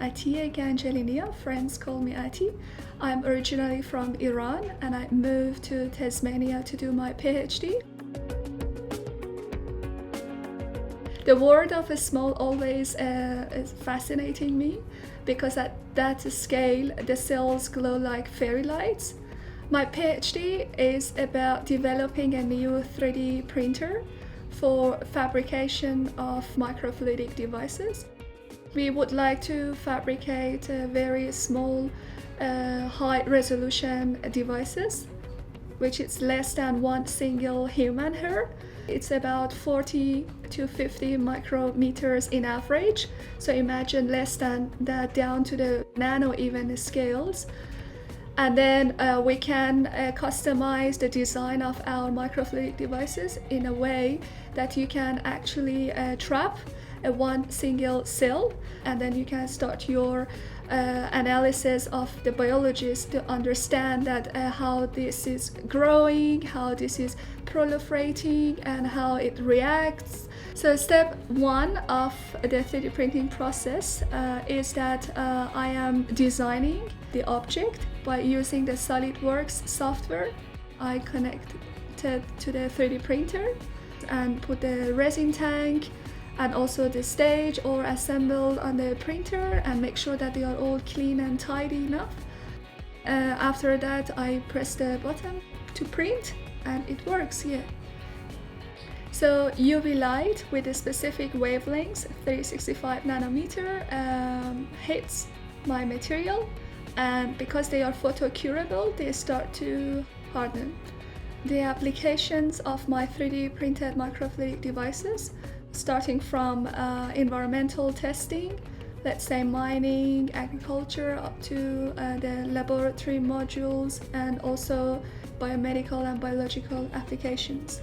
Atiye Gangelinia. Friends call me Ati. I'm originally from Iran and I moved to Tasmania to do my PhD. The world of small always is fascinating me because at that scale the cells glow like fairy lights. My PhD is about developing a new 3D printer for fabrication of microfluidic devices. We would like to fabricate very small, high-resolution devices, which is less than one single human hair. It's about 40 to 50 micrometers in average. So imagine less than that down to the nano even scales. And then we can customize the design of our microfluidic devices in a way that you can actually trap one single cell, and then you can start your analysis of the biologists to understand that how this is growing, how this is proliferating, and how it reacts. So step one of the 3D printing process is that I am designing the object by using the SolidWorks software. I connect it to the 3D printer and put the resin tank and also the stage or assembled on the printer and make sure that they are all clean and tidy enough. After that I press the button to print and it works, yeah. So UV light with a specific wavelengths, 365 nanometer, hits my material, and because they are photocurable, they start to harden. The applications of my 3D printed microfluidic devices, starting from environmental testing, let's say mining, agriculture, up to the laboratory modules, and also biomedical and biological applications.